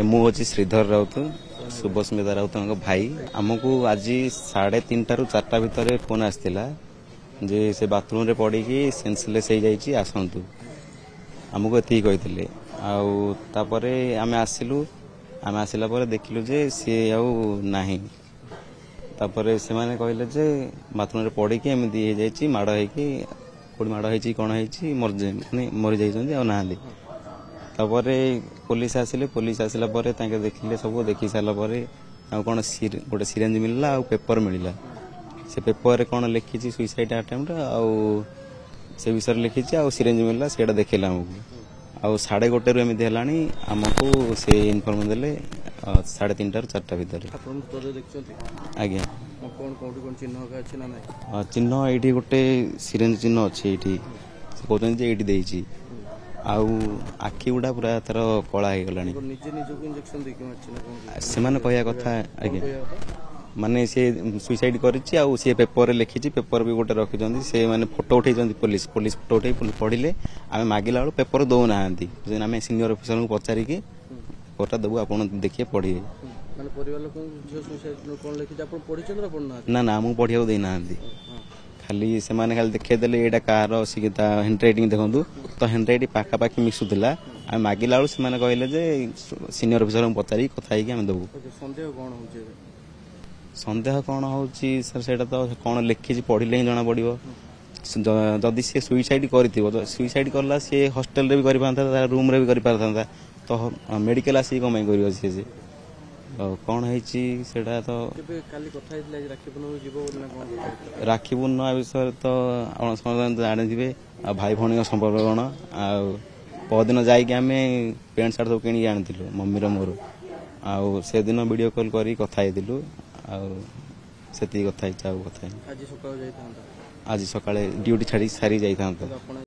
ମୁଁ ହେଉଛି ଶ୍ରୀଧର ରାଉତ, ଶୁଭସ୍ମିତା ରାଉତଙ୍କ ଭାଇ। ଆମକୁ ଆଜି 3:30 ରୁ 4ଟା ଭିତରେ ଫୋନ୍ ଆସିଥିଲା ଯେ ସେ ବାଥରୁମ୍ରେ ପଡ଼ିକି ସେନ୍ସଲେସ୍ ହେଇଯାଇଛି, ଆସନ୍ତୁ। ଆମକୁ ଏତିକି କହିଥିଲେ। ଆଉ ତାପରେ ଆମେ ଆସିଲା ପରେ ଦେଖିଲୁ ଯେ ସିଏ ଆଉ ନାହିଁ। ତାପରେ ସେମାନେ କହିଲେ ଯେ ବାଥରୁମ୍ରେ ପଡ଼ିକି ଏମିତି ହେଇଯାଇଛି, ମାଡ଼ ହେଇକି କୋଉଠି ମାଡ଼ ହେଇଛି କ'ଣ ହେଇଛି, ମରିଯାଇଛନ୍ତି ଆଉ ନାହାନ୍ତି। ତାପରେ ପୋଲିସ ଆସିଲା ପରେ ତାଙ୍କେ ଦେଖିଲେ, ସବୁ ଦେଖି ସାରିଲା ପରେ ଆଉ କ'ଣ ଗୋଟେ ସିରେଞ୍ଜ ମିଳିଲା ଆଉ ପେପର ମିଳିଲା। ସେ ପେପରରେ କ'ଣ ଲେଖିଛି ସୁଇସାଇଡ୍ ଆଟେମ୍ପ୍ଟ ଆଉ ସେ ବିଷୟରେ ଲେଖିଛି, ଆଉ ସିରେଞ୍ଜ ମିଳିଲା ସେଇଟା ଦେଖେଇଲା ଆମକୁ। ଆଉ 1:30ରୁ ଏମିତି ହେଲାଣି, ଆମକୁ ସେ ଇନଫର୍ମ ଦେଲେ 3:30 ରୁ 4ଟା ଭିତରେ। ଆଜ୍ଞା, ଚିହ୍ନ ଏଇଠି ଗୋଟେ ସିରେଞ୍ଜ ଚିହ୍ନ ଅଛି, ଏଇଠି ସେ କହୁଛନ୍ତି ଯେ ଏଇଠି ଦେଇଛି। ଆଉ ଆଖି ଗୁଡ଼ା ପୁରା ତାର କଳା ହେଇଗଲାଣି। ସେମାନେ କହିବା କଥା ଆଜ୍ଞା, ମାନେ ସେ ସୁଇସାଇଡ୍ କରିଛି ଆଉ ସେ ପେପରରେ ଲେଖିଛି, ପେପର ବି ଗୋଟେ ରଖିଛନ୍ତି। ସେ ମାନେ ଫଟୋ ଉଠେଇଛନ୍ତି, ପୋଲିସ ଫଟୋ ଉଠେଇ ପଢ଼ିଲେ। ଆମେ ମାଗିଲା ବେଳୁ ପେପର ଦେଉନାହାନ୍ତି। ଆମେ ସିନିୟର ଅଫିସରଙ୍କୁ ପଚାରିକି ପେପରଟା ଦେବୁ, ଆପଣ ଦେଖିବେ ପଢ଼ିବେ। ନା ମୁଁ ପଢ଼ିବାକୁ ଦେଇନାହାନ୍ତି। ଖାଲି ସେମାନେ ଦେଖେଇଦେଲେ ଏଇଟା କାହାର ଅଛି, ତା ହ୍ୟାଣ୍ଡରାଇଟିଂ ଦେଖନ୍ତୁ। ତ ହ୍ୟାଣ୍ଡରାଇଟିଂ ପାଖାପାଖି ମିଶୁଥିଲା। ଆମେ ମାଗିଲା ବେଳୁ ସେମାନେ କହିଲେ ଯେ ସିନିୟର ଅଫିସରଙ୍କୁ ପଚାରିକି କଥା ହେଇକି ଆମେ ଦେବୁ। ସନ୍ଦେହ କ'ଣ ହେଉଛି ସାର୍, ସେଇଟା ତ କ'ଣ ଲେଖିଛି ପଢ଼ିଲେ ହିଁ ଜଣାପଡ଼ିବ। ଯଦି ସିଏ ସୁଇସାଇଡ୍ କରିଥିବ, ସୁଇସାଇଡ୍ କଲା ସିଏ ହଷ୍ଟେଲରେ ବି କରିପାରିଥାନ୍ତା, ତା ରୁମ୍ରେ ବି କରିପାରିଥାନ୍ତା। ତ ମେଡ଼ିକାଲ ଆସିକି କ'ଣ ପାଇଁ କରିବ ସିଏ? କ'ଣ ହେଇଛି ସେଇଟା ତ ରାକ୍ଷୀ ପୂର୍ଣ୍ଣିମା ବିଷୟରେ ତ ଆପଣ ସମସ୍ତେ ଜାଣିଥିବେ। ଆଉ ଭାଇ ଭଉଣୀଙ୍କ ସମ୍ପର୍କ କ'ଣ। ଆଉ ପରଦିନ ଯାଇକି ଆମେ ପ୍ୟାଣ୍ଟ ସାର୍ଟ ସବୁ କିଣିକି ଆଣିଥିଲୁ, ମମିର ମୋର। ଆଉ ସେଦିନ ଭିଡ଼ିଓ କଲ୍ କରି କଥା ହେଇଥିଲୁ। ଆଉ ସେତିକି କଥା ହେଇଛି, ଆଉ କଥା ହେଇନି। ଆଜି ସକାଳେ ଡ୍ୟୁଟି ସାରି ଯାଇଥାନ୍ତା।